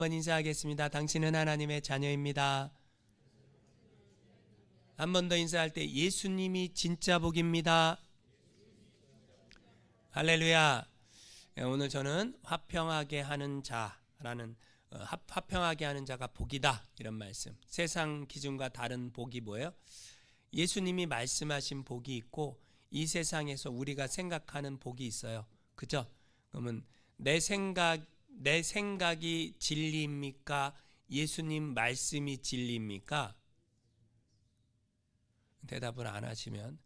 한번 인사하겠습니다. 당신은 하나님의 자녀입니다. 한 번 더 인사할 때 예수님이 진짜 복입니다. 할렐루야. 오늘 저는 화평하게 하는 자라는 화평하게 하는 자가 복이다 이런 말씀. 세상 기준과 다른 복이 뭐예요? 예수님이 말씀하신 복이 있고 이 세상에서 우리가 생각하는 복이 있어요. 그죠? 그러면 내 생각이 진리입니까? 예수님 말씀이 진리입니까? 대답을 안 하시면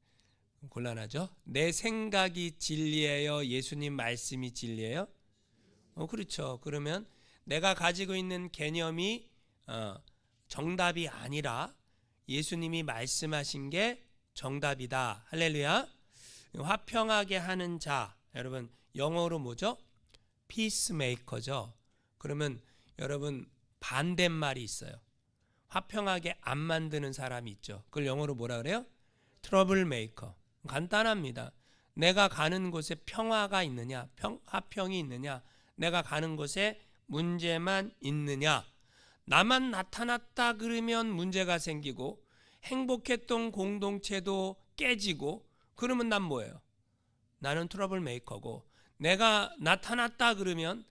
곤란하죠. 내 생각이 진리예요? 예수님 말씀이 진리예요? 그렇죠. 그러면 내가 가지고 있는 개념이 정답이 아니라 예수님이 말씀하신 게 정답이다. 할렐루야. 화평하게 하는 자, 여러분 영어로 뭐죠? 피스메이커죠. 그러면 여러분 반대말이 있어요. 화평하게 안 만드는 사람이 있죠. 그걸 영어로 뭐라 그래요? 트러블 메이커. 간단합니다. 내가 가는 곳에 평화가 있느냐, 화평이 있느냐, 내가 가는 곳에 문제만 있느냐, 나만 나타났다 그러면 문제가 생기고 행복했던 공동체도 깨지고, 그러면 난 뭐예요? 나는 트러블 메이커고, 내가 나타났다 그러면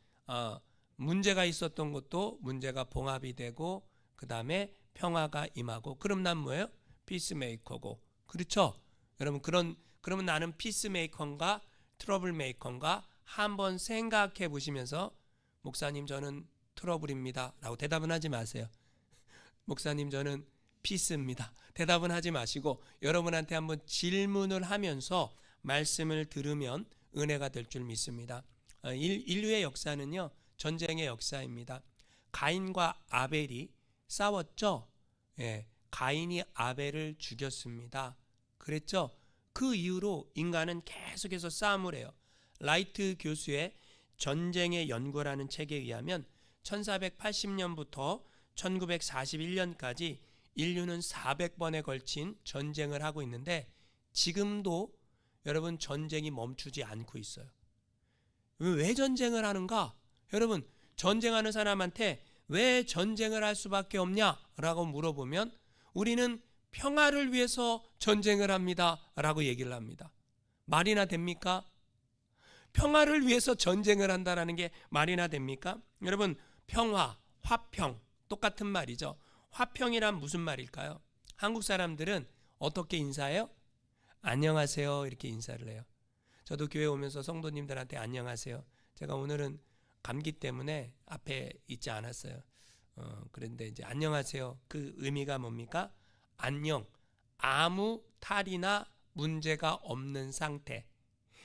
문제가 있었던 것도 문제가 봉합이 되고 그 다음에 평화가 임하고, 그럼 난 뭐예요? 피스메이커고. 그렇죠? 여러분 그러면 나는 피스메이커인가 트러블 메이커인가 한번 생각해 보시면서 목사님 저는 트러블입니다 라고 대답은 하지 마세요. 목사님 저는 피스입니다 대답은 하지 마시고 여러분한테 한번 질문을 하면서 말씀을 들으면 은혜가 될 줄 믿습니다. 인류의 역사는요 전쟁의 역사입니다. 가인과 아벨이 싸웠죠. 예, 가인이 아벨을 죽였습니다. 그랬죠. 그 이후로 인간은 계속해서 싸움을 해요. 라이트 교수의 전쟁의 연구라는 책에 의하면 1480년부터 1941년까지 인류는 400번에 걸친 전쟁을 하고 있는데 지금도 여러분 전쟁이 멈추지 않고 있어요. 왜 전쟁을 하는가? 여러분 전쟁하는 사람한테 왜 전쟁을 할 수밖에 없냐라고 물어보면 우리는 평화를 위해서 전쟁을 합니다 라고 얘기를 합니다. 말이나 됩니까? 평화를 위해서 전쟁을 한다는 게 말이나 됩니까? 여러분 평화, 화평 똑같은 말이죠. 화평이란 무슨 말일까요? 한국 사람들은 어떻게 인사해요? 안녕하세요 이렇게 인사를 해요. 저도 교회 오면서 성도님들한테 안녕하세요. 제가 오늘은 감기 때문에 앞에 있지 않았어요. 그런데 이제 안녕하세요. 그 의미가 뭡니까? 안녕. 아무 탈이나 문제가 없는 상태.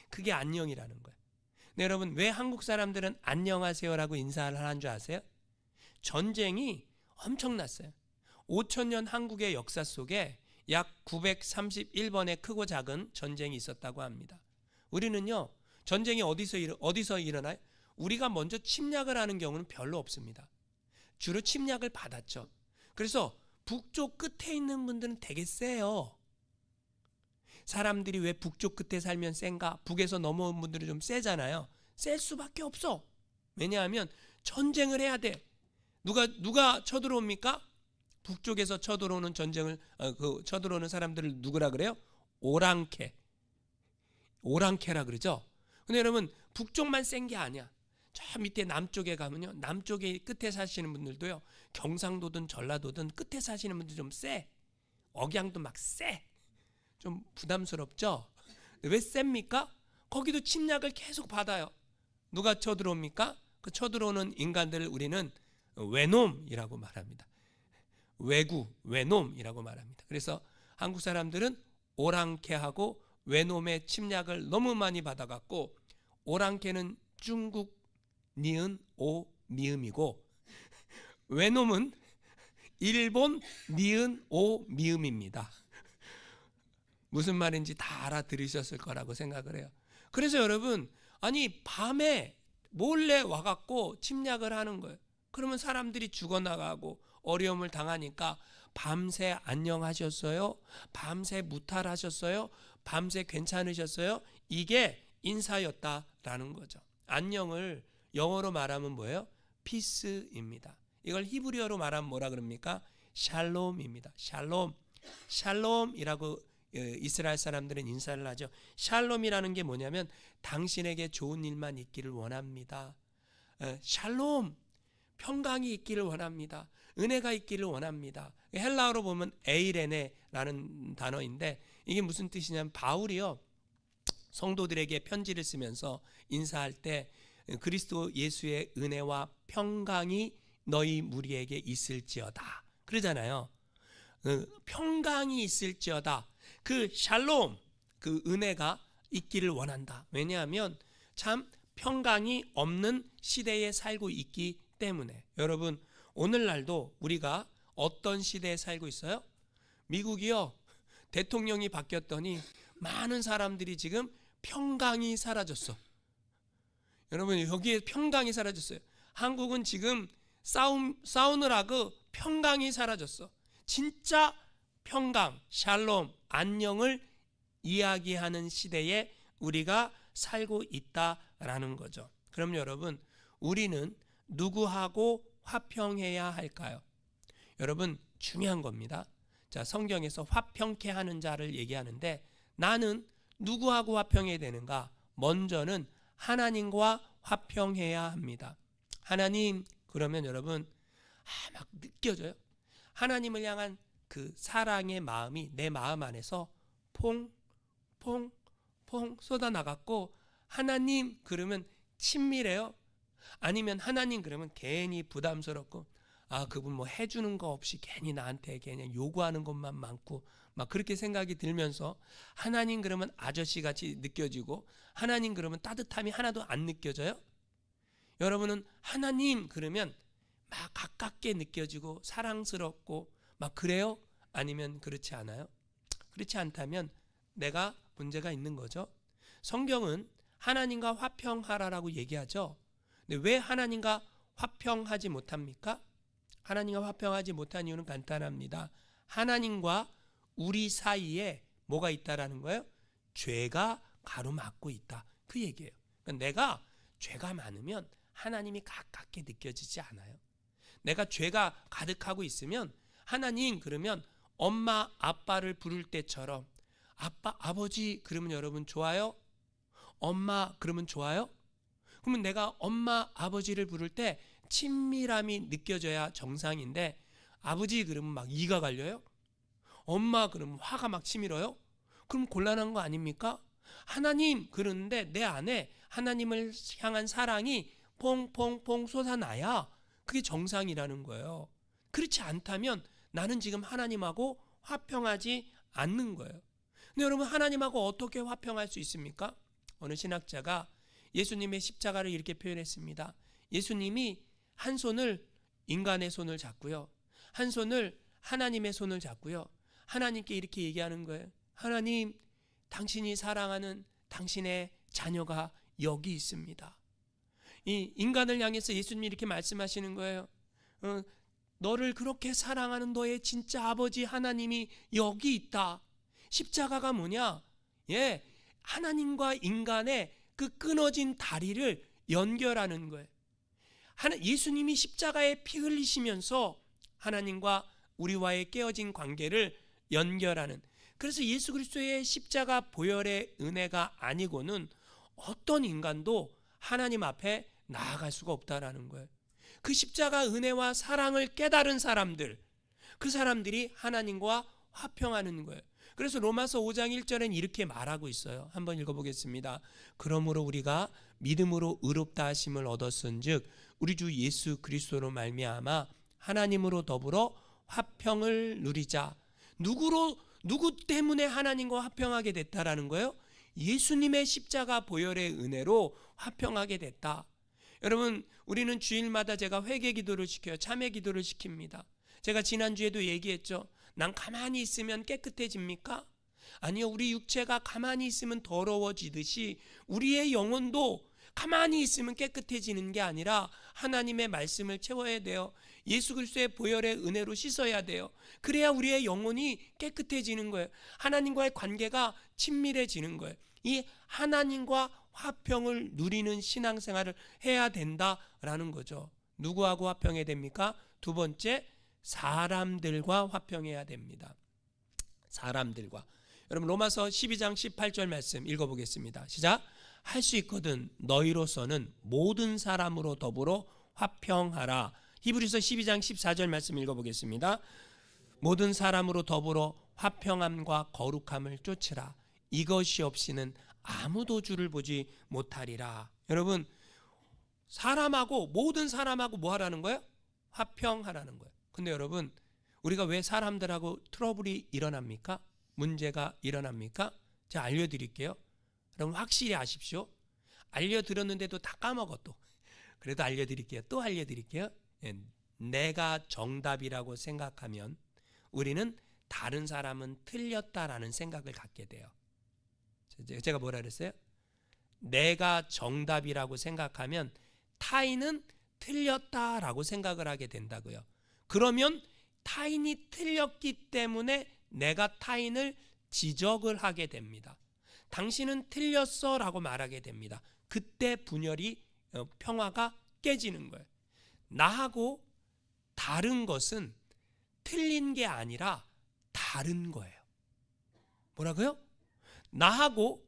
그게 안녕이라는 거예요. 근데 여러분 왜 한국 사람들은 안녕하세요라고 인사를 하는 줄 아세요? 전쟁이 엄청났어요. 5천년 한국의 역사 속에 약 931번의 크고 작은 전쟁이 있었다고 합니다. 우리는요 전쟁이 어디서 일어나요? 우리가 먼저 침략을 하는 경우는 별로 없습니다. 주로 침략을 받았죠. 그래서 북쪽 끝에 있는 분들은 되게 세요. 사람들이 왜 북쪽 끝에 살면 센가? 북에서 넘어온 분들은 좀 세잖아요. 셀 수밖에 없어. 왜냐하면 전쟁을 해야 돼. 누가 쳐들어옵니까? 북쪽에서 쳐들어오는 쳐들어오는 사람들을 누구라 그래요? 오랑캐라 그러죠. 근데 여러분 북쪽만 센 게 아니야. 저 밑에 남쪽에 가면요, 남쪽에 끝에 사시는 분들도요, 경상도든 전라도든 끝에 사시는 분들 좀 세. 억양도 막 세. 좀 부담스럽죠? 왜 셉니까? 거기도 침략을 계속 받아요. 누가 쳐들어옵니까? 그 쳐들어오는 인간들을 우리는 외놈이라고 말합니다. 외놈이라고 말합니다. 그래서 한국 사람들은 오랑캐하고 외놈의 침략을 너무 많이 받아갖고, 오랑캐는 중국 니은 오 미음이고 외놈은 일본 니은 오 미음입니다. 무슨 말인지 다 알아들으셨을 거라고 생각을 해요. 그래서 여러분 아니 밤에 몰래 와갖고 침략을 하는 거예요. 그러면 사람들이 죽어나가고 어려움을 당하니까 밤새 안녕하셨어요? 밤새 무탈하셨어요? 밤새 괜찮으셨어요? 이게 인사였다라는 거죠. 안녕을 영어로 말하면 뭐예요? 피스입니다. 이걸 히브리어로 말하면 뭐라 그럽니까? 샬롬입니다. 샬롬. 샬롬이라고 이스라엘 사람들은 인사를 하죠. 샬롬이라는 게 뭐냐면 당신에게 좋은 일만 있기를 원합니다. 샬롬, 평강이 있기를 원합니다. 은혜가 있기를 원합니다. 헬라어로 보면 에이레네라는 단어인데 이게 무슨 뜻이냐면 바울이요, 성도들에게 편지를 쓰면서 인사할 때 그리스도 예수의 은혜와 평강이 너희 무리에게 있을지어다 그러잖아요. 평강이 있을지어다. 그 샬롬, 그 은혜가 있기를 원한다. 왜냐하면 참 평강이 없는 시대에 살고 있기 때문에. 여러분, 오늘날도 우리가 어떤 시대에 살고 있어요? 미국이요, 대통령이 바뀌었더니 많은 사람들이 지금 평강이 사라졌어. 여러분, 여기에 평강이 사라졌어요. 한국은 지금 싸우느라고 평강이 사라졌어. 진짜 평강, 샬롬, 안녕을 이야기하는 시대에 우리가 살고 있다라는 거죠. 그럼 여러분, 우리는 누구하고 화평해야 할까요? 여러분, 중요한 겁니다. 자, 성경에서 화평케 하는 자를 얘기하는데 나는 누구하고 화평해야 되는가? 먼저는 하나님과 화평해야 합니다. 하나님, 그러면 여러분 막 느껴져요. 하나님을 향한 그 사랑의 마음이 내 마음 안에서 퐁퐁퐁 쏟아나갔고, 하나님 그러면 친밀해요. 아니면 하나님 그러면 괜히 부담스럽고, 그분 뭐 해주는 거 없이 괜히 나한테 그냥 요구하는 것만 많고 막 그렇게 생각이 들면서 하나님 그러면 아저씨같이 느껴지고, 하나님 그러면 따뜻함이 하나도 안 느껴져요? 여러분은 하나님 그러면 막 가깝게 느껴지고 사랑스럽고 막 그래요? 아니면 그렇지 않아요? 그렇지 않다면 내가 문제가 있는 거죠. 성경은 하나님과 화평하라라고 얘기하죠. 근데 왜 하나님과 화평하지 못합니까? 하나님과 화평하지 못한 이유는 간단합니다. 하나님과 우리 사이에 뭐가 있다라는 거예요? 죄가 가로막고 있다, 그 얘기예요. 그러니까 내가 죄가 많으면 하나님이 가깝게 느껴지지 않아요. 내가 죄가 가득하고 있으면 하나님 그러면 엄마 아빠를 부를 때처럼 아빠 아버지 그러면 여러분 좋아요? 엄마 그러면 좋아요? 그러면 내가 엄마 아버지를 부를 때 친밀함이 느껴져야 정상인데, 아버지 그러면 막 이가 갈려요? 엄마 그러면 화가 막 치밀어요? 그럼 곤란한 거 아닙니까? 하나님 그러는데 내 안에 하나님을 향한 사랑이 퐁퐁퐁 쏟아나야 그게 정상이라는 거예요. 그렇지 않다면 나는 지금 하나님하고 화평하지 않는 거예요. 근데 여러분, 하나님하고 어떻게 화평할 수 있습니까? 어느 신학자가 예수님의 십자가를 이렇게 표현했습니다. 예수님이 한 손을 인간의 손을 잡고요, 한 손을 하나님의 손을 잡고요, 하나님께 이렇게 얘기하는 거예요. 하나님, 당신이 사랑하는 당신의 자녀가 여기 있습니다. 이 인간을 향해서 예수님이 이렇게 말씀하시는 거예요. 너를 그렇게 사랑하는 너의 진짜 아버지 하나님이 여기 있다. 십자가가 뭐냐? 하나님과 인간의 그 끊어진 다리를 연결하는 거예요. 예수님이 십자가에 피 흘리시면서 하나님과 우리와의 깨어진 관계를 연결하는, 그래서 예수 그리스도의 십자가 보혈의 은혜가 아니고는 어떤 인간도 하나님 앞에 나아갈 수가 없다라는 거예요. 그 십자가 은혜와 사랑을 깨달은 사람들, 그 사람들이 하나님과 화평하는 거예요. 그래서 로마서 5장 1절엔 이렇게 말하고 있어요. 한번 읽어보겠습니다. 그러므로 우리가 믿음으로 의롭다 하심을 얻었은즉 우리 주 예수 그리스도로 말미암아 하나님으로 더불어 화평을 누리자. 누구 때문에 하나님과 화평하게 됐다라는 거예요? 예수님의 십자가 보혈의 은혜로 화평하게 됐다. 여러분, 우리는 주일마다 제가 회개 기도를 시켜요. 참회 기도를 시킵니다. 제가 지난주에도 얘기했죠. 난 가만히 있으면 깨끗해집니까? 아니요, 우리 육체가 가만히 있으면 더러워지듯이 우리의 영혼도 가만히 있으면 깨끗해지는 게 아니라 하나님의 말씀을 채워야 돼요. 예수 그리스도의 보혈의 은혜로 씻어야 돼요. 그래야 우리의 영혼이 깨끗해지는 거예요. 하나님과의 관계가 친밀해지는 거예요. 이 하나님과 화평을 누리는 신앙생활을 해야 된다라는 거죠. 누구하고 화평해야 됩니까? 두 번째, 사람들과 화평해야 됩니다. 사람들과. 여러분 로마서 12장 18절 말씀 읽어보겠습니다. 시작. 할 수 있거든 너희로서는 모든 사람으로 더불어 화평하라. 히브리서 12장 14절 말씀 읽어보겠습니다. 모든 사람으로 더불어 화평함과 거룩함을 쫓으라. 이것이 없이는 아무도 주를 보지 못하리라. 여러분 사람하고 모든 사람하고 뭐 하라는 거예요? 화평하라는 거예요. 근데 여러분 우리가 왜 사람들하고 트러블이 일어납니까? 문제가 일어납니까? 제가 알려드릴게요. 여러분 확실히 아십시오. 알려드렸는데도 다 까먹어 또. 그래도 알려드릴게요. 또 알려드릴게요. 내가 정답이라고 생각하면 우리는 다른 사람은 틀렸다라는 생각을 갖게 돼요. 제가 뭐라 그랬어요? 내가 정답이라고 생각하면 타인은 틀렸다라고 생각을 하게 된다고요. 그러면 타인이 틀렸기 때문에 내가 타인을 지적을 하게 됩니다. 당신은 틀렸어 라고 말하게 됩니다. 그때 분열이 평화가 깨지는 거예요. 나하고 다른 것은 틀린 게 아니라 다른 거예요. 뭐라고요? 나하고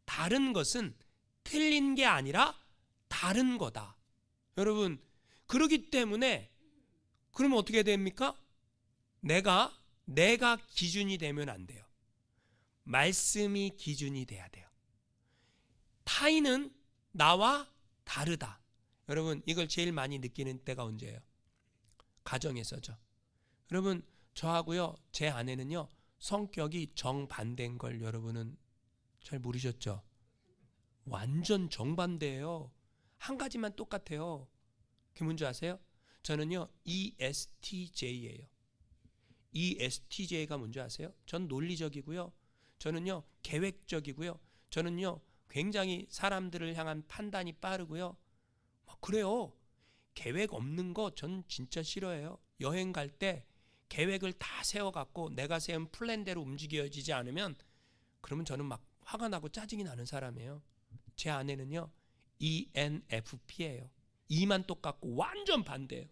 다른 것은 틀린 게 아니라 다른 거다. 여러분 그러기 때문에 그러면 어떻게 됩니까? 내가 기준이 되면 안 돼요. 말씀이 기준이 돼야 돼요. 타인은 나와 다르다. 여러분 이걸 제일 많이 느끼는 때가 언제예요? 가정에서죠. 여러분 저하고요 제 아내는요 성격이 정반대인 걸 여러분은 잘 모르셨죠? 완전 정반대예요. 한 가지만 똑같아요. 그게 뭔지 아세요? 저는요 ESTJ예요. ESTJ가 뭔지 아세요? 전 논리적이고요. 저는요 계획적이고요. 저는요 굉장히 사람들을 향한 판단이 빠르고요. 그래요. 계획 없는 거 전 진짜 싫어해요. 여행 갈 때 계획을 다 세워갖고 내가 세운 플랜대로 움직여지지 않으면 그러면 저는 막 화가 나고 짜증이 나는 사람이에요. 제 아내는요 ENFP예요. E만 똑같고 완전 반대예요.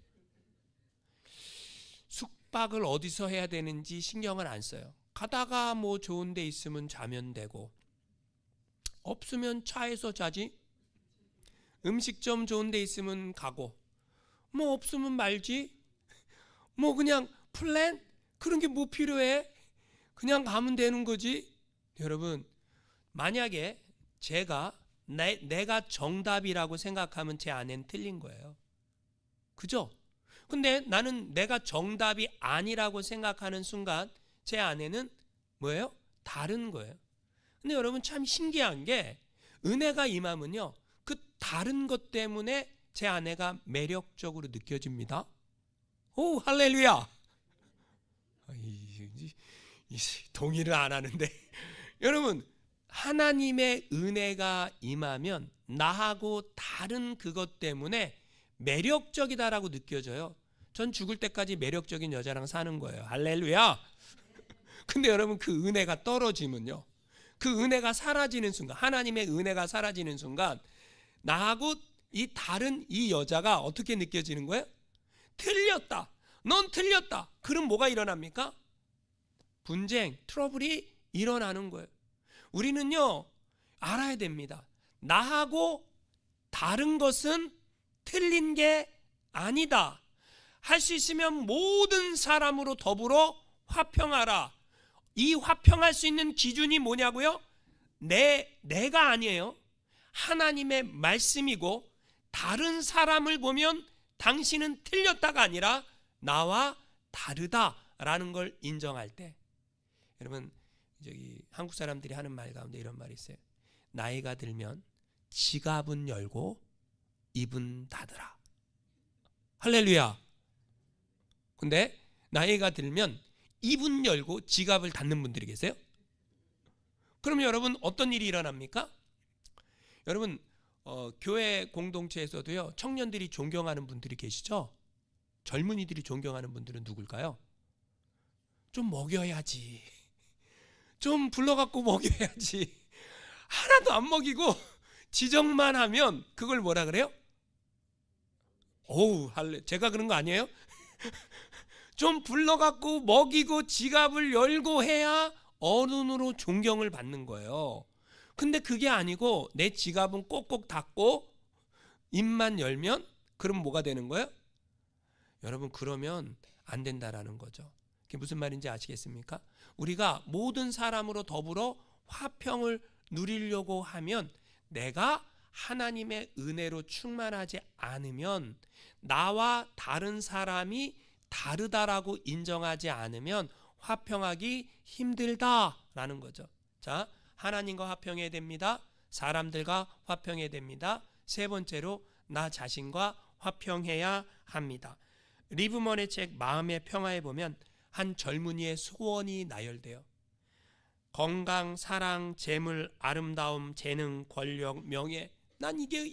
숙박을 어디서 해야 되는지 신경을 안 써요. 가다가 뭐 좋은 데 있으면 자면 되고 없으면 차에서 자지. 음식점 좋은 데 있으면 가고 뭐 없으면 말지. 뭐 그냥 플랜? 그런 게 뭐 필요해? 그냥 가면 되는 거지. 여러분 만약에 제가 내가 정답이라고 생각하면 제 아내는 틀린 거예요. 그죠? 근데 나는 내가 정답이 아니라고 생각하는 순간 제 아내는 뭐예요? 다른 거예요. 근데 여러분 참 신기한 게 은혜가 임하면요 그 다른 것 때문에 제 아내가 매력적으로 느껴집니다. 오 할렐루야. 동의를 안 하는데 여러분 하나님의 은혜가 임하면 나하고 다른 그것 때문에 매력적이다라고 느껴져요. 전 죽을 때까지 매력적인 여자랑 사는 거예요. 할렐루야. 근데 여러분 그 은혜가 떨어지면요 그 은혜가 사라지는 순간 하나님의 은혜가 사라지는 순간 나하고 이 다른 이 여자가 어떻게 느껴지는 거예요? 틀렸다. 넌 틀렸다. 그럼 뭐가 일어납니까? 분쟁, 트러블이 일어나는 거예요. 우리는요 알아야 됩니다. 나하고 다른 것은 틀린 게 아니다. 할 수 있으면 모든 사람으로 더불어 화평하라. 이 화평할 수 있는 기준이 뭐냐고요? 내가 아니에요. 하나님의 말씀이고 다른 사람을 보면 당신은 틀렸다가 아니라 나와 다르다라는 걸 인정할 때 여러분 저기 한국 사람들이 하는 말 가운데 이런 말이 있어요. 나이가 들면 지갑은 열고 입은 닫으라. 할렐루야. 근데 나이가 들면 입은 열고 지갑을 닫는 분들이 계세요. 그럼 여러분 어떤 일이 일어납니까? 여러분 교회 공동체에서도요 청년들이 존경하는 분들이 계시죠? 젊은이들이 존경하는 분들은 누굴까요? 좀 먹여야지. 좀 불러갖고 먹여야지. 하나도 안 먹이고 지적만 하면 그걸 뭐라 그래요? 어우, 제가 그런 거 아니에요? 좀 불러갖고 먹이고 지갑을 열고 해야 어른으로 존경을 받는 거예요. 근데 그게 아니고 내 지갑은 꼭꼭 닫고 입만 열면 그럼 뭐가 되는 거예요? 여러분, 그러면 안 된다라는 거죠. 그게 무슨 말인지 아시겠습니까? 우리가 모든 사람으로 더불어 화평을 누리려고 하면 내가 하나님의 은혜로 충만하지 않으면, 나와 다른 사람이 다르다라고 인정하지 않으면 화평하기 힘들다라는 거죠. 자, 하나님과 화평해야 됩니다. 사람들과 화평해야 됩니다. 세 번째로 나 자신과 화평해야 합니다. 리브먼의 책 마음의 평화에 보면 한 젊은이의 소원이 나열돼요. 건강, 사랑, 재물, 아름다움, 재능, 권력, 명예, 난 이게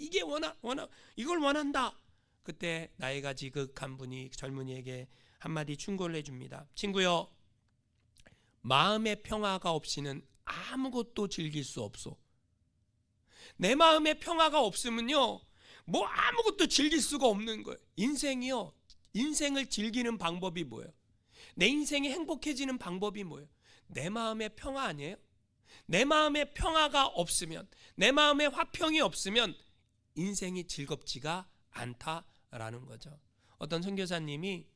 이걸 원한다. 그때 나이가 지극한 분이 젊은이에게 한마디 충고를 해줍니다. 친구여, 마음의 평화가 없이는 아무것도 즐길 수 없어. 내 마음의 평화가 없으면요, 뭐 아무것도 즐길 수가 없는 거예요. 인생이요, 인생을 즐기는 방법이 뭐예요? 내 인생이 행복해지는 방법이 뭐예요? 내 마음의 평화 아니에요? 내 마음의 평화가 없으면, 내 마음의 화평이 없으면 인생이 즐겁지가 않다라는 거죠. 어떤 선교사님이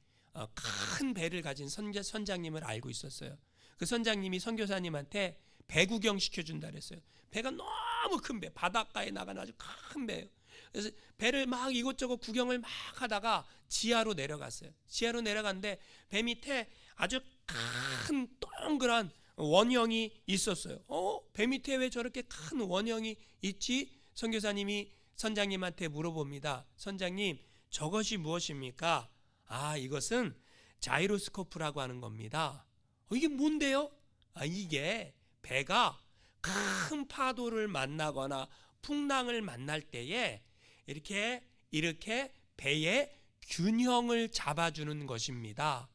큰 배를 가진 선장님을 알고 있었어요. 그 선장님이 선교사님한테 배 구경 시켜준다 그랬어요. 배가 너무 큰 배, 바닷가에 나간 아주 큰 배예요. 그래서 배를 막 이곳저곳 구경을 막 하다가 지하로 내려갔어요. 지하로 내려갔는데 배 밑에 아주 큰 동그란 원형이 있었어요. 배 밑에 왜 저렇게 큰 원형이 있지? 선교사님이 선장님한테 물어봅니다. 선장님, 저것이 무엇입니까? 이것은 자이로스코프라고 하는 겁니다. 이게 뭔데요? 이게 배가 큰 파도를 만나거나 풍랑을 만날 때에 이렇게 배의 균형을 잡아주는 것입니다.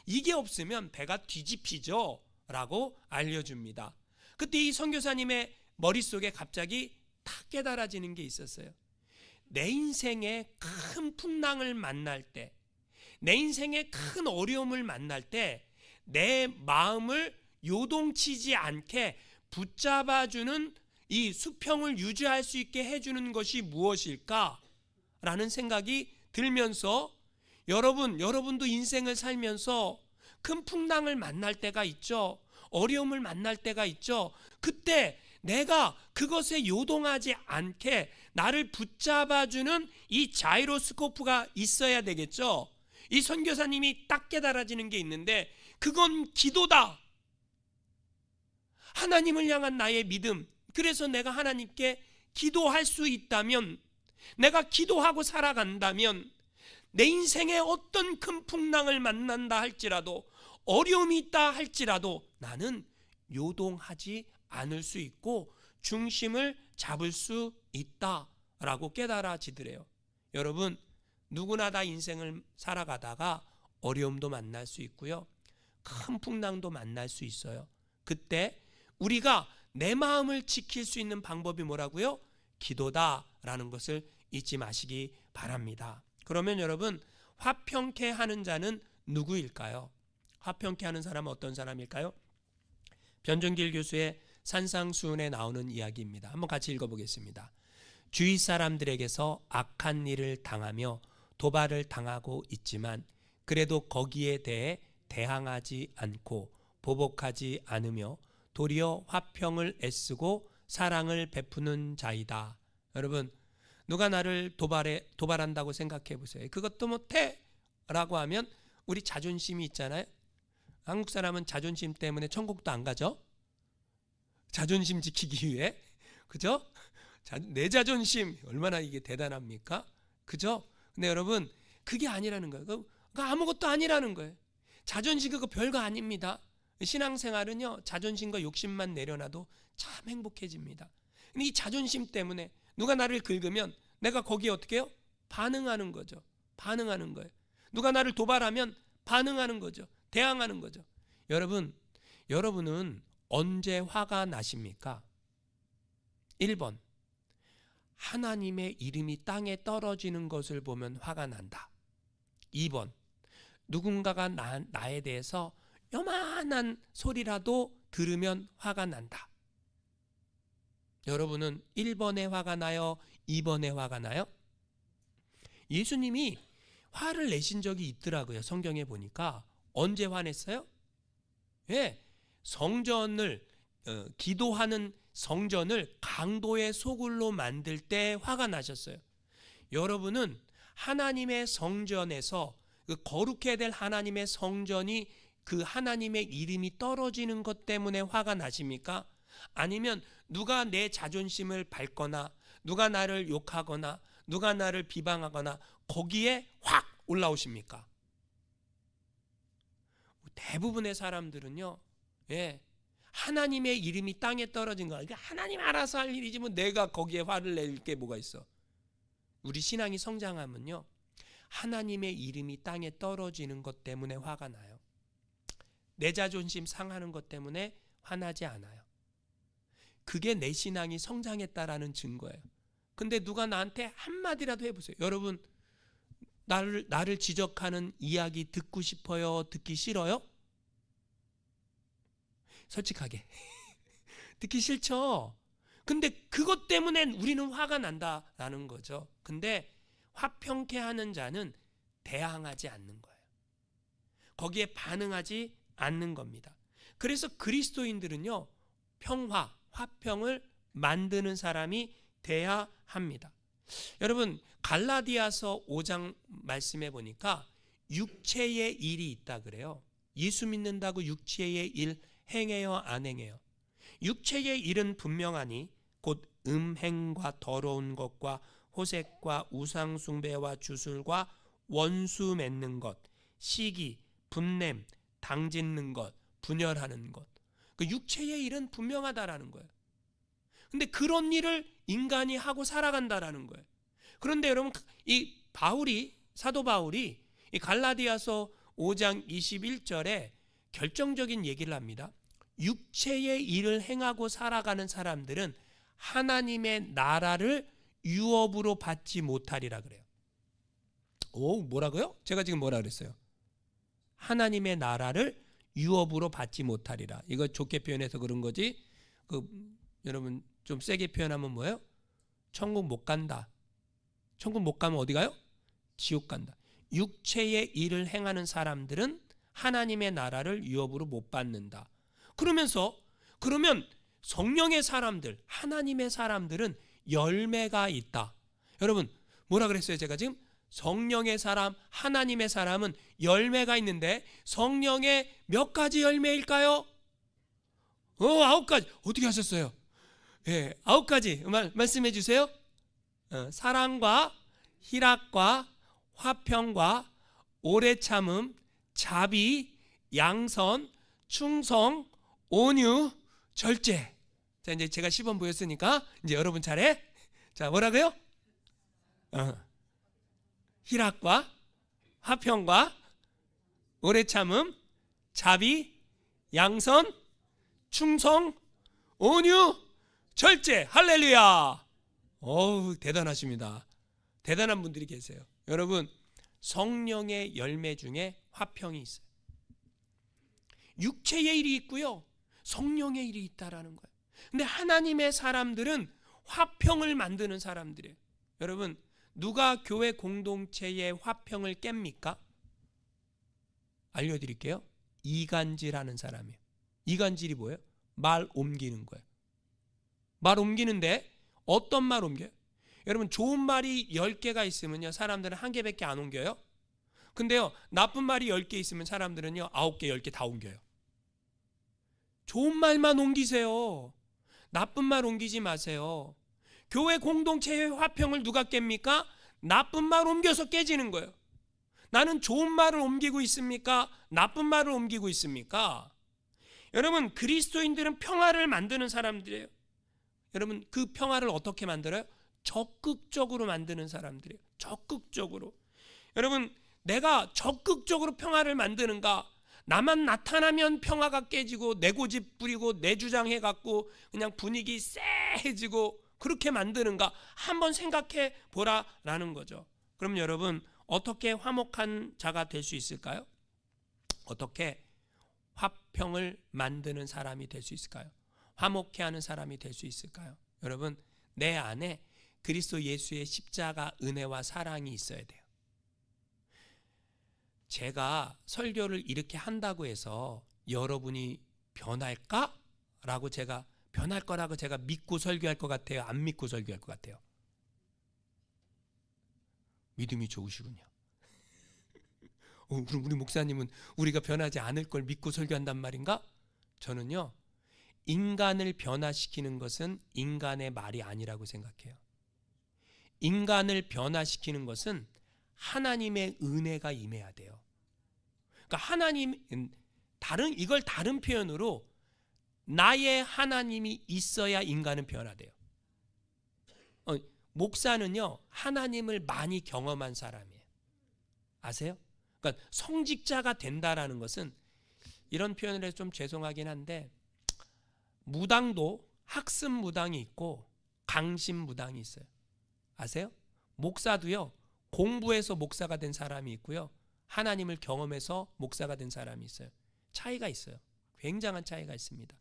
이게 없으면 배가 뒤집히죠 라고 알려줍니다. 그때 이 선교사님의 머릿속에 갑자기 탁 깨달아지는 게 있었어요. 내 인생에 큰 풍랑을 만날 때, 내 인생에 큰 어려움을 만날 때 내 마음을 요동치지 않게 붙잡아주는 이 수평을 유지할 수 있게 해주는 것이 무엇일까? 라는 생각이 들면서, 여러분도 인생을 살면서 큰 풍랑을 만날 때가 있죠. 어려움을 만날 때가 있죠. 그때 내가 그것에 요동하지 않게 나를 붙잡아주는 이 자이로스코프가 있어야 되겠죠. 이 선교사님이 딱 깨달아지는 게 있는데, 그건 기도다. 하나님을 향한 나의 믿음. 그래서 내가 하나님께 기도할 수 있다면, 내가 기도하고 살아간다면, 내 인생에 어떤 큰 풍랑을 만난다 할지라도, 어려움이 있다 할지라도 나는 요동하지 않을 수 있고 중심을 잡을 수 있다라고 깨달아지더래요. 여러분, 누구나 다 인생을 살아가다가 어려움도 만날 수 있고요, 큰 풍랑도 만날 수 있어요. 그때 우리가 내 마음을 지킬 수 있는 방법이 뭐라고요? 기도다라는 것을 잊지 마시기 바랍니다. 그러면 여러분, 화평케 하는 자는 누구일까요? 화평케 하는 사람은 어떤 사람일까요? 변종길 교수의 산상수훈에 나오는 이야기입니다. 한번 같이 읽어보겠습니다. 주위 사람들에게서 악한 일을 당하며 도발을 당하고 있지만 그래도 거기에 대해 대항하지 않고 보복하지 않으며 도리어 화평을 애쓰고 사랑을 베푸는 자이다. 여러분, 누가 나를 도발한다고 생각해 보세요. 그것도 못해 라고 하면 우리 자존심이 있잖아요. 한국 사람은 자존심 때문에 천국도 안 가죠. 자존심 지키기 위해. 그죠? 내 자존심 얼마나 이게 대단합니까? 그죠? 근데 여러분, 그게 아니라는 거예요. 그거 아무것도 아니라는 거예요. 자존심 그거 별거 아닙니다. 신앙생활은요, 자존심과 욕심만 내려놔도 참 행복해집니다. 근데 이 자존심 때문에 누가 나를 긁으면 내가 거기에 어떻게 해요? 반응하는 거죠. 반응하는 거예요. 누가 나를 도발하면 반응하는 거죠. 대항하는 거죠. 여러분은 언제 화가 나십니까? 1번, 하나님의 이름이 땅에 떨어지는 것을 보면 화가 난다. 2번, 누군가가 나에 대해서 요만한 소리라도 들으면 화가 난다. 여러분은 1번에 화가 나요? 2번에 화가 나요? 예수님이 화를 내신 적이 있더라고요. 성경에 보니까. 언제 화냈어요? 예, 성전을 기도하는 성전을 강도의 소굴로 만들 때 화가 나셨어요. 여러분은 하나님의 성전에서 그 거룩해야 될 하나님의 성전이 그 하나님의 이름이 떨어지는 것 때문에 화가 나십니까? 아니면 누가 내 자존심을 밟거나 누가 나를 욕하거나 누가 나를 비방하거나 거기에 확 올라오십니까? 대부분의 사람들은요, 예, 하나님의 이름이 땅에 떨어진 거, 그러니까 하나님 알아서 할 일이지 뭐 내가 거기에 화를 낼 게 뭐가 있어. 우리 신앙이 성장하면요, 하나님의 이름이 땅에 떨어지는 것 때문에 화가 나요. 내 자존심 상하는 것 때문에 화나지 않아요. 그게 내 신앙이 성장했다라는 증거예요. 근데 누가 나한테 한마디라도 해보세요. 여러분, 나를 지적하는 이야기 듣고 싶어요? 듣기 싫어요? 솔직하게 듣기 싫죠. 근데 그것 때문에 우리는 화가 난다라는 거죠. 근데 화평케 하는 자는 대항하지 않는 거예요. 거기에 반응하지 않는 겁니다. 그래서 그리스도인들은요, 평화, 화평을 만드는 사람이 돼야 합니다. 여러분, 갈라디아서 5장 말씀해 보니까 육체의 일이 있다 그래요. 예수 믿는다고 육체의 일 행해요, 안 행해요? 육체의 일은 분명하니 곧 음행과 더러운 것과 호색과 우상숭배와 주술과 원수 맺는 것, 시기, 분냄, 당짓는 것, 분열하는 것. 그 육체의 일은 분명하다라는 거예요. 근데 그런 일을 인간이 하고 살아간다라는 거예요. 그런데 여러분, 이 사도 바울이 이 갈라디아서 5장 21절에 결정적인 얘기를 합니다. 육체의 일을 행하고 살아가는 사람들은 하나님의 나라를 유업으로 받지 못하리라 그래요. 오, 뭐라고요? 제가 지금 뭐라 그랬어요? 하나님의 나라를 유업으로 받지 못하리라. 이거 좋게 표현해서 그런 거지. 여러분 좀 세게 표현하면 뭐예요? 천국 못 간다. 천국 못 가면 어디 가요? 지옥 간다. 육체의 일을 행하는 사람들은 하나님의 나라를 유업으로 못 받는다. 그러면 성령의 사람들, 하나님의 사람들은 열매가 있다. 여러분, 뭐라 그랬어요? 제가 지금 성령의 사람, 하나님의 사람은 열매가 있는데 성령의 몇 가지 열매일까요? 9가지. 어떻게 하셨어요? 예, 9가지 말씀해 주세요. 사랑과 희락과 화평과 오래 참음, 자비, 양선, 충성, 온유, 절제. 자, 이제 제가 시범 보였으니까 이제 여러분 차례. 자, 뭐라고요? 희락과 화평과 오래 참음, 자비, 양선, 충성, 온유, 절제. 할렐루야. 어우, 대단하십니다. 대단한 분들이 계세요. 여러분, 성령의 열매 중에 화평이 있어요. 육체의 일이 있고요, 성령의 일이 있다라는 거예요. 근데 하나님의 사람들은 화평을 만드는 사람들이에요. 여러분, 누가 교회 공동체의 화평을 깹니까? 알려드릴게요. 이간질하는 사람이에요. 이간질이 뭐예요? 말 옮기는 거예요. 말 옮기는데 어떤 말 옮겨요? 여러분, 좋은 말이 10개가 있으면요, 사람들은 1개밖에 안 옮겨요. 근데요, 나쁜 말이 10개 있으면 사람들은요 9개, 10개 다 옮겨요. 좋은 말만 옮기세요. 나쁜 말 옮기지 마세요. 교회 공동체의 화평을 누가 깹니까? 나쁜 말 옮겨서 깨지는 거예요. 나는 좋은 말을 옮기고 있습니까? 나쁜 말을 옮기고 있습니까? 여러분, 그리스도인들은 평화를 만드는 사람들이에요. 여러분, 그 평화를 어떻게 만들어요? 적극적으로 만드는 사람들이에요. 적극적으로. 여러분, 내가 적극적으로 평화를 만드는가? 나만 나타나면 평화가 깨지고 내 고집 부리고 내 주장해갖고 그냥 분위기 쎄해지고 그렇게 만드는가 한번 생각해 보라라는 거죠. 그럼 여러분 어떻게 화목한 자가 될 수 있을까요? 어떻게 화평을 만드는 사람이 될 수 있을까요? 화목해 하는 사람이 될 수 있을까요? 여러분 내 안에 그리스도 예수의 십자가 은혜와 사랑이 있어야 돼요. 제가 설교를 이렇게 한다고 해서 여러분이 변할까? 라고 제가 변할 거라고 제가 믿고 설교할 것 같아요? 안 믿고 설교할 것 같아요? 믿음이 좋으시군요. 그럼 우리 목사님은 우리가 변하지 않을 걸 믿고 설교한단 말인가? 저는요, 인간을 변화시키는 것은 인간의 말이 아니라고 생각해요. 인간을 변화시키는 것은 하나님의 은혜가 임해야 돼요. 그러니까 이걸 다른 표현으로 나의 하나님이 있어야 인간은 변화돼요. 목사는요, 하나님을 많이 경험한 사람이에요. 아세요? 그러니까 성직자가 된다라는 것은, 이런 표현을 해서 좀 죄송하긴 한데, 무당도 학습 무당이 있고 강심 무당이 있어요. 아세요? 목사도요, 공부해서 목사가 된 사람이 있고요, 하나님을 경험해서 목사가 된 사람이 있어요. 차이가 있어요. 굉장한 차이가 있습니다.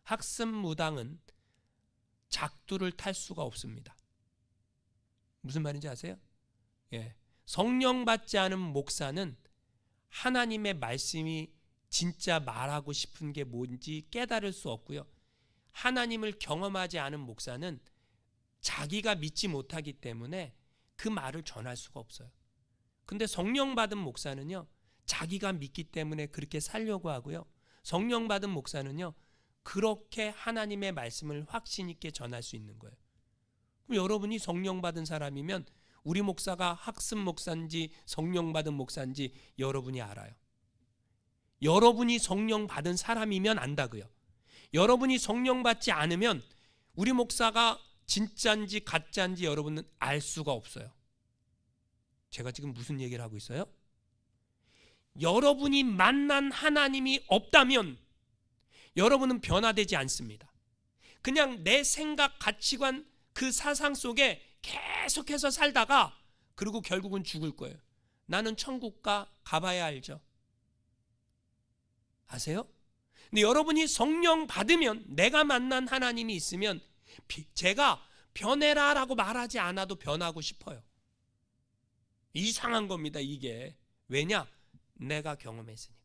학습 무당은 작두를 탈 수가 없습니다. 무슨 말인지 아세요? 예. 성령 받지 않은 목사는 하나님의 말씀이 진짜 말하고 싶은 게 뭔지 깨달을 수 없고요. 하나님을 경험하지 않은 목사는 자기가 믿지 못하기 때문에 그 말을 전할 수가 없어요. 근데 성령 받은 목사는요, 자기가 믿기 때문에 그렇게 살려고 하고요. 성령 받은 목사는요, 그렇게 하나님의 말씀을 확신 있게 전할 수 있는 거예요. 그럼 여러분이 성령 받은 사람이면 우리 목사가 학습 목사인지 성령 받은 목사인지 여러분이 알아요. 여러분이 성령 받은 사람이면 안다고요. 여러분이 성령 받지 않으면 우리 목사가 진짜인지 가짜인지 여러분은 알 수가 없어요. 제가 지금 무슨 얘기를 하고 있어요? 여러분이 만난 하나님이 없다면 여러분은 변화되지 않습니다. 그냥 내 생각, 가치관, 그 사상 속에 계속해서 살다가 그리고 결국은 죽을 거예요. 나는 천국 가봐야 알죠. 아세요? 근데 여러분이 성령 받으면, 내가 만난 하나님이 있으면 제가 변해라 라고 말하지 않아도 변하고 싶어요. 이상한 겁니다, 이게. 왜냐? 내가 경험했으니까.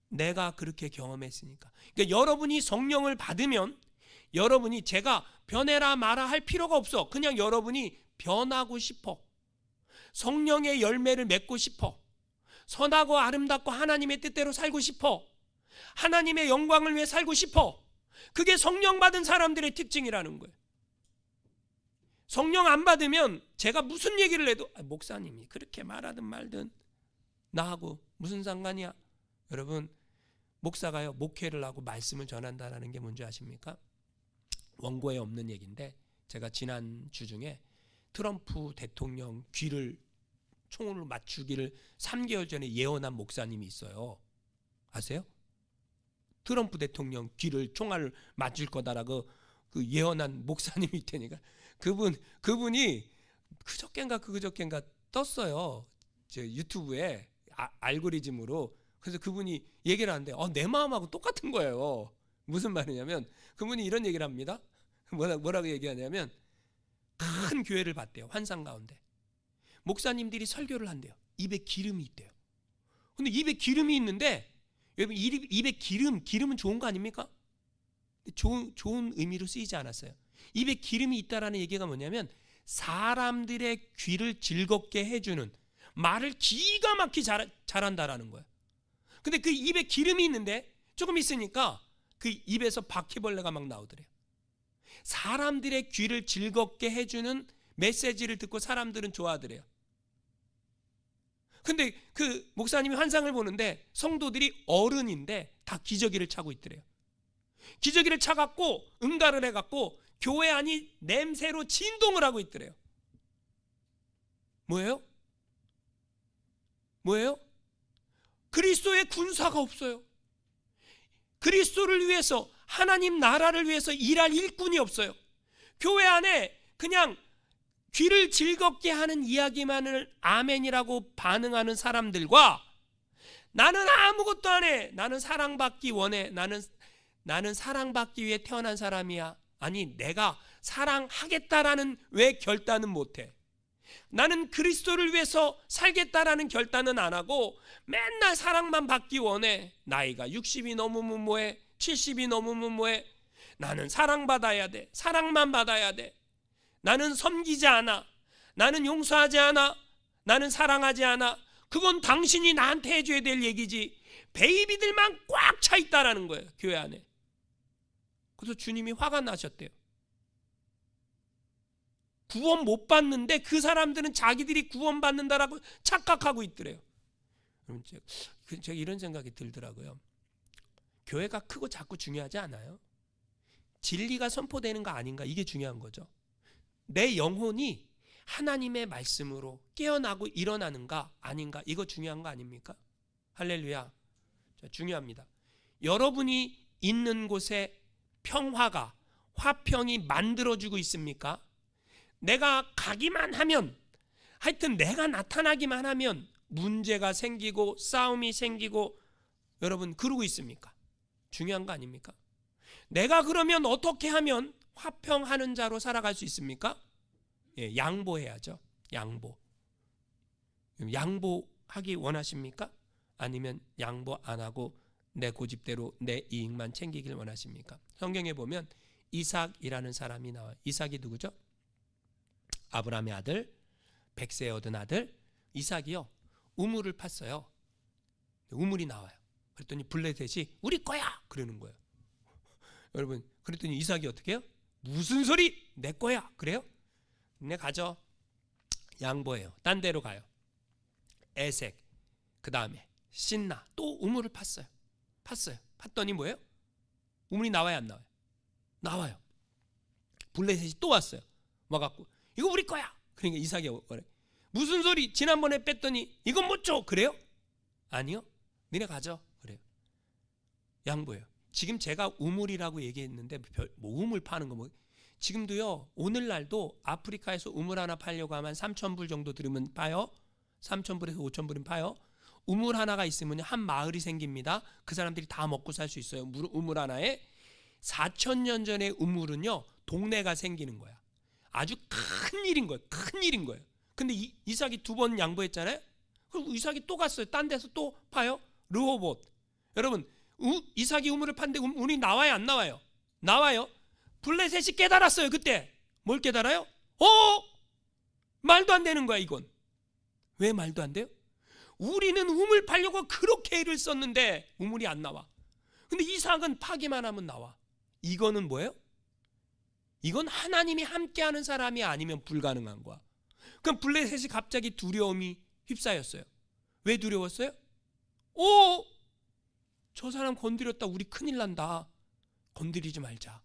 내가 그렇게 경험했으니까. 그러니까 여러분이 성령을 받으면 여러분이 제가 변해라 마라 할 필요가 없어. 그냥 여러분이 변하고 싶어. 성령의 열매를 맺고 싶어. 선하고 아름답고 하나님의 뜻대로 살고 싶어. 하나님의 영광을 위해 살고 싶어. 그게 성령 받은 사람들의 특징이라는 거예요. 성령 안 받으면 제가 무슨 얘기를 해도 목사님이 그렇게 말하든 말든 나하고 무슨 상관이야. 여러분, 목사가요, 목회를 하고 말씀을 전한다는 게 뭔지 아십니까? 원고에 없는 얘기인데, 제가 지난 주 중에 트럼프 대통령 귀를 총으로 맞추기를 3개월 전에 예언한 목사님이 있어요. 아세요? 트럼프 대통령 귀를 총알을 맞을 거다라고 그 예언한 목사님이 있다니까. 그분이 그저껜가 떴어요. 저 유튜브에 알고리즘으로. 그래서 그분이 얘기를 하는데 내 마음하고 똑같은 거예요. 무슨 말이냐면 그분이 이런 얘기를 합니다. 뭐라고 얘기하냐면, 큰 교회를 봤대요. 환상 가운데 목사님들이 설교를 한대요. 입에 기름이 있대요. 근데 입에 기름이 있는데, 여러분, 입에 기름은 좋은 거 아닙니까? 좋은 의미로 쓰이지 않았어요. 입에 기름이 있다라는 얘기가 뭐냐면, 사람들의 귀를 즐겁게 해주는, 말을 기가 막히게 잘한다라는 거예요. 근데 그 입에 기름이 있는데 조금 있으니까 그 입에서 바퀴벌레가 막 나오더래요. 사람들의 귀를 즐겁게 해주는 메시지를 듣고 사람들은 좋아하더래요. 근데 그 목사님이 환상을 보는데 성도들이 어른인데 다 기저귀를 차고 있더래요. 기저귀를 차갖고 응가를 해갖고 교회 안이 냄새로 진동을 하고 있더래요. 뭐예요? 그리스도의 군사가 없어요. 그리스도를 위해서, 하나님 나라를 위해서 일할 일꾼이 없어요. 교회 안에 그냥 귀를 즐겁게 하는 이야기만을 아멘이라고 반응하는 사람들과 나는 아무것도 안 해, 나는 사랑받기 원해, 나는 사랑받기 위해 태어난 사람이야, 아니 내가 사랑하겠다라는 왜 결단은 못해? 나는 그리스도를 위해서 살겠다라는 결단은 안 하고 맨날 사랑만 받기 원해. 나이가 60이 넘으면 뭐해, 70이 넘으면 뭐해, 나는 사랑받아야 돼, 사랑만 받아야 돼, 나는 섬기지 않아, 나는 용서하지 않아, 나는 사랑하지 않아. 그건 당신이 나한테 해줘야 될 얘기지. 베이비들만 꽉 차 있다라는 거예요, 교회 안에. 그래서 주님이 화가 나셨대요. 구원 못 받는데 그 사람들은 자기들이 구원 받는다라고 착각하고 있더래요. 제가 이런 생각이 들더라고요. 교회가 크고 작고 중요하지 않아요. 진리가 선포되는 거 아닌가, 이게 중요한 거죠. 내 영혼이 하나님의 말씀으로 깨어나고 일어나는가 아닌가, 이거 중요한 거 아닙니까? 할렐루야. 중요합니다. 여러분이 있는 곳에 평화가, 화평이 만들어지고 있습니까? 내가 가기만 하면, 하여튼 내가 나타나기만 하면 문제가 생기고 싸움이 생기고, 여러분 그러고 있습니까? 중요한 거 아닙니까? 내가 그러면 어떻게 하면 화평하는 자로 살아갈 수 있습니까? 예, 양보해야죠. 양보하기 원하십니까? 아니면 양보 안 하고 내 고집대로 내 이익만 챙기길 원하십니까? 성경에 보면 이삭이라는 사람이 나와요. 이삭이 누구죠? 아브라함의 아들, 백세 얻은 아들. 이삭이요, 우물을 팠어요. 우물이 나와요. 그랬더니 블레셋이 우리 거야 그러는 거예요. 여러분, 그랬더니 이삭이 어떻게 해요? 무슨 소리, 내 거야 그래요? 네, 가죠. 양보해요. 딴 데로 가요. 에색, 그 다음에 신나, 또 우물을 팠어요. 팠더니 뭐예요? 우물이 나와요, 안 나와요? 나와요. 블레셋이 또 왔어요. 와갖고 이거 우리 거야. 그러니까 이삭이 그래, 무슨 소리, 지난번에 뺐더니 이건 못 줘 그래요? 아니요, 니네 가져 그래요. 양보해요. 지금 제가 우물이라고 얘기했는데 뭐 우물 파는 거 뭐, 지금도요, 오늘날도 아프리카에서 우물 하나 팔려고 하면 3,000불 정도 들으면 파요. 3,000불에서 5,000불은 파요. 우물 하나가 있으면 한 마을이 생깁니다. 그 사람들이 다 먹고 살 수 있어요. 우물 하나에. 4,000년 전의 우물은요, 동네가 생기는 거야. 아주 큰 일인 거예요. 근데 이삭이 2번 양보했잖아요. 그리고 이삭이 또 갔어요. 딴 데서 또 파요. 르호봇. 여러분, 이삭이 우물을 팠는데 우물이 나와요, 안 나와요? 나와요. 블레셋이 깨달았어요. 그때 뭘 깨달아요? 말도 안 되는 거야. 이건 왜 말도 안 돼요? 우리는 우물 파려고 그렇게 애를 썼는데 우물이 안 나와. 근데 이삭은 파기만 하면 나와. 이거는 뭐예요? 이건 하나님이 함께하는 사람이 아니면 불가능한 거야. 그럼 블레셋이 갑자기 두려움이 휩싸였어요. 왜 두려웠어요? 저 사람 건드렸다, 우리 큰일 난다, 건드리지 말자.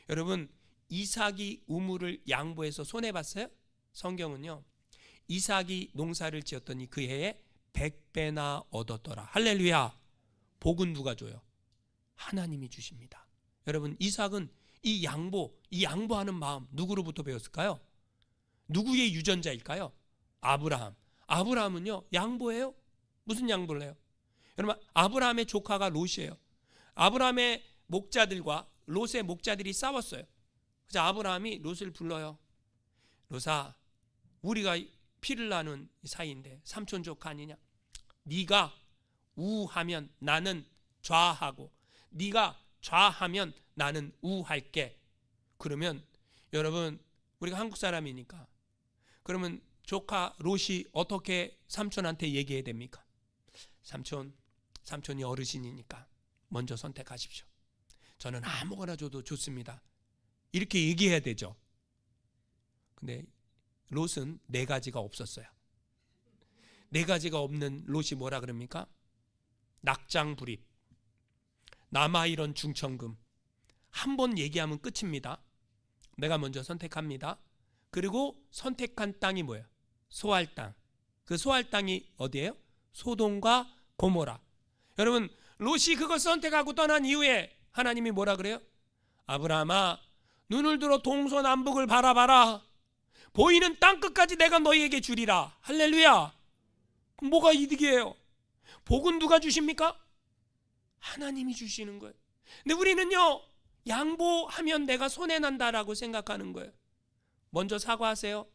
여러분, 이삭이 우물을 양보해서 손해봤어요? 성경은요, 이삭이 농사를 지었더니 그 해에 100배나 얻었더라. 할렐루야. 복은 누가 줘요? 하나님이 주십니다. 여러분, 이삭은 이 양보하는 마음 누구로부터 배웠을까요? 누구의 유전자일까요? 아브라함은요, 양보해요? 무슨 양보를 해요? 여러분, 아브라함의 조카가 롯이에요. 아브라함의 목자들과 롯의 목자들이 싸웠어요. 그래서 아브라함이 롯을 불러요. 롯아, 우리가 피를 나눈 사이인데 삼촌 조카 아니냐? 네가 우하면 나는 좌하고 네가 좌하면 나는 우할게. 그러면 여러분, 우리가 한국 사람이니까, 그러면 조카 롯이 어떻게 삼촌한테 얘기해야 됩니까? 삼촌이 어르신이니까 먼저 선택하십시오. 저는 아무거나 줘도 좋습니다. 이렇게 얘기해야 되죠. 근데 롯은 4가지가 없었어요. 4가지가 없는 롯이 뭐라 그럽니까? 낙장불입, 남아이런 중천금. 한 번 얘기하면 끝입니다. 내가 먼저 선택합니다. 그리고 선택한 땅이 뭐예요? 소알 땅. 그 소알 땅이 어디예요? 소돔과 고모라. 여러분, 롯이 그걸 선택하고 떠난 이후에 하나님이 뭐라 그래요? 아브라함아, 눈을 들어 동서남북을 바라봐라. 보이는 땅끝까지 내가 너희에게 주리라. 할렐루야. 그럼 뭐가 이득이에요? 복은 누가 주십니까? 하나님이 주시는 거예요. 근데 우리는요, 양보하면 내가 손해난다라고 생각하는 거예요. 먼저 사과하세요.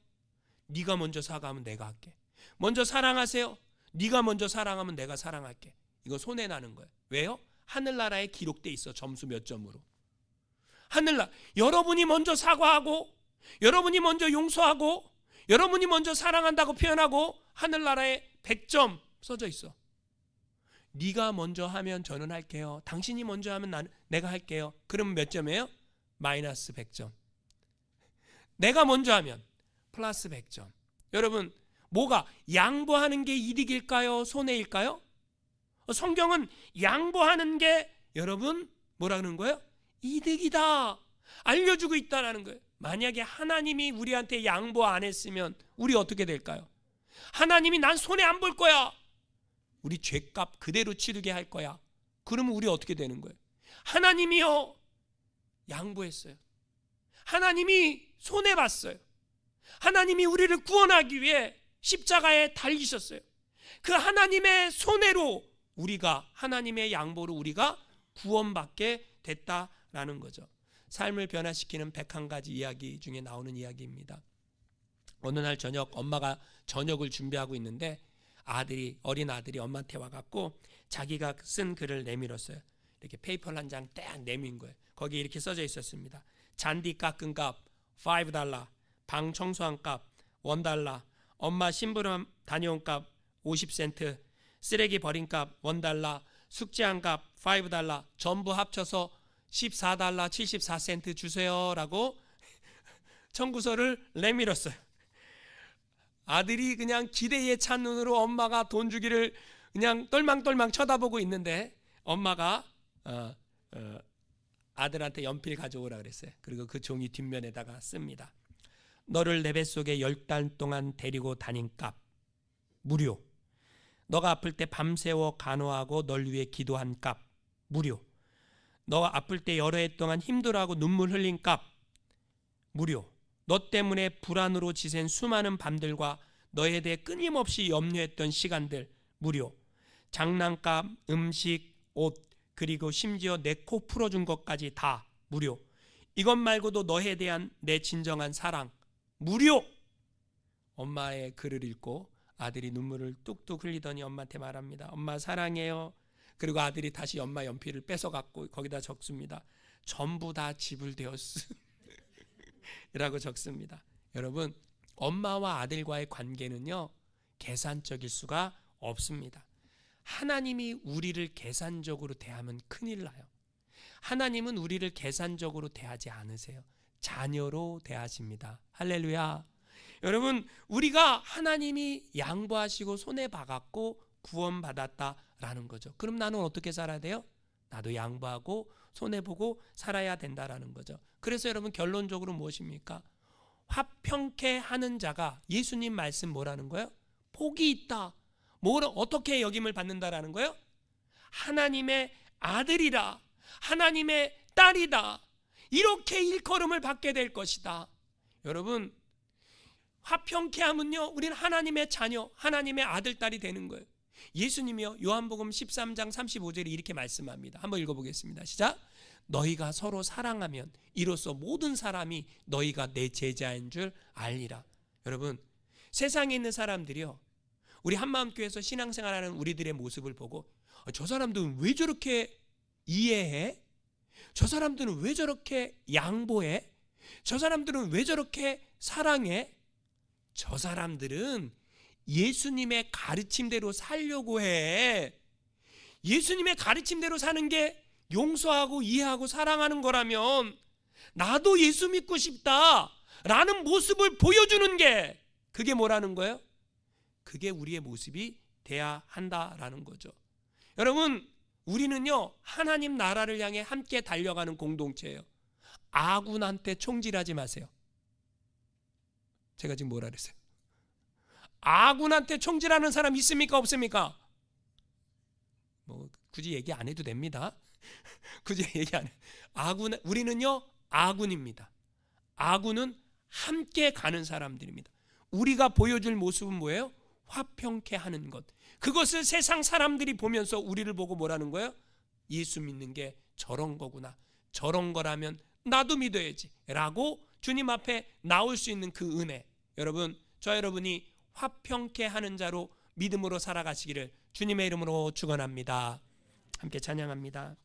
네가 먼저 사과하면 내가 할게. 먼저 사랑하세요. 네가 먼저 사랑하면 내가 사랑할게. 이거 손해나는 거예요. 왜요? 하늘나라에 기록돼 있어. 점수 몇 점으로. 하늘나라. 여러분이 먼저 사과하고, 여러분이 먼저 용서하고, 여러분이 먼저 사랑한다고 표현하고 하늘나라에 100점 써져 있어. 네가 먼저 하면 저는 할게요. 당신이 먼저 하면 내가 할게요. 그러면 몇 점이에요? 마이너스 100점. 내가 먼저 하면 플러스 100점. 여러분, 뭐가 양보하는 게 이득일까요? 손해일까요? 성경은 양보하는 게 여러분 뭐라 그러는 거예요? 이득이다. 알려주고 있다라는 거예요. 만약에 하나님이 우리한테 양보 안 했으면 우리 어떻게 될까요? 하나님이 난 손해 안 볼 거야. 우리 죄값 그대로 치르게 할 거야. 그러면 우리 어떻게 되는 거예요? 하나님이요, 양보했어요. 하나님이 손해봤어요. 하나님이 우리를 구원하기 위해 십자가에 달리셨어요. 그 하나님의 손해로 우리가, 하나님의 양보로 우리가 구원받게 됐다라는 거죠. 삶을 변화시키는 101가지 이야기 중에 나오는 이야기입니다. 어느 날 저녁, 엄마가 저녁을 준비하고 있는데 어린 아들이 엄마한테 와갖고 자기가 쓴 글을 내밀었어요. 이렇게 페이퍼를 한 장 딱 내민 거예요. 거기에 이렇게 써져 있었습니다. 잔디 깎은 값 $5, 방 청소한 값 $1, 엄마 심부름 다녀온 값 50센트, 쓰레기 버린 값 $1, 숙제한 값 $5, 전부 합쳐서 $14 74센트 주세요 라고 청구서를 내밀었어요. 아들이 그냥 기대에 찬 눈으로 엄마가 돈 주기를 그냥 똘망똘망 쳐다보고 있는데 엄마가 아들한테 연필 가져오라 그랬어요. 그리고 그 종이 뒷면에다가 씁니다. 너를 내 뱃속에 10달 동안 데리고 다닌 값 무료. 너가 아플 때 밤새워 간호하고 널 위해 기도한 값 무료. 너가 아플 때 여러 해 동안 힘들어하고 눈물 흘린 값 무료. 너 때문에 불안으로 지샌 수많은 밤들과 너에 대해 끊임없이 염려했던 시간들 무료. 장난감, 음식, 옷, 그리고 심지어 내 코 풀어준 것까지 다 무료. 이것 말고도 너에 대한 내 진정한 사랑 무료. 엄마의 글을 읽고 아들이 눈물을 뚝뚝 흘리더니 엄마한테 말합니다. 엄마 사랑해요. 그리고 아들이 다시 엄마 연필을 뺏어갖고 거기다 적습니다. 전부 다 지불되었음 이라고 적습니다. 여러분, 엄마와 아들과의 관계는요, 계산적일 수가 없습니다. 하나님이 우리를 계산적으로 대하면 큰일 나요. 하나님은 우리를 계산적으로 대하지 않으세요. 자녀로 대하십니다. 할렐루야. 여러분, 우리가 하나님이 양보하시고 손해봐갖고 구원받았다라는 거죠. 그럼 나는 어떻게 살아야 돼요? 나도 양보하고 손해보고 살아야 된다라는 거죠. 그래서 여러분, 결론적으로 무엇입니까? 화평케 하는 자가, 예수님 말씀 뭐라는 거예요? 복이 있다. 어떻게 여김을 받는다라는 거예요? 하나님의 아들이라, 하나님의 딸이다. 이렇게 일컬음을 받게 될 것이다. 여러분, 화평케 하면요, 우리는 하나님의 자녀, 하나님의 아들, 딸이 되는 거예요. 예수님이요, 요한복음 13장 35절에 이렇게 말씀합니다. 한번 읽어보겠습니다. 시작. 너희가 서로 사랑하면 이로써 모든 사람이 너희가 내 제자인 줄 알리라. 여러분, 세상에 있는 사람들이요, 우리 한마음교회에서 신앙생활하는 우리들의 모습을 보고 저 사람들은 왜 저렇게 이해해? 저 사람들은 왜 저렇게 양보해? 저 사람들은 왜 저렇게 사랑해? 저 사람들은 예수님의 가르침대로 살려고 해. 예수님의 가르침대로 사는 게 용서하고 이해하고 사랑하는 거라면 나도 예수 믿고 싶다 라는 모습을 보여주는 게, 그게 뭐라는 거예요? 그게 우리의 모습이 돼야 한다라는 거죠. 여러분, 우리는요, 하나님 나라를 향해 함께 달려가는 공동체예요. 아군한테 총질하지 마세요. 제가 지금 뭐라 그랬어요? 아군한테 총질하는 사람 있습니까? 없습니까? 굳이 얘기 안 해도 됩니다. 굳이 얘기 안 해. 우리는요, 아군입니다. 아군은 함께 가는 사람들입니다. 우리가 보여줄 모습은 뭐예요? 화평케 하는 것. 그것을 세상 사람들이 보면서 우리를 보고 뭐라는 거예요? 예수 믿는 게 저런 거구나, 저런 거라면 나도 믿어야지 라고 주님 앞에 나올 수 있는 그 은혜, 여러분, 저 여러분이 화평케 하는 자로 믿음으로 살아가시기를 주님의 이름으로 축원합니다. 함께 찬양합니다.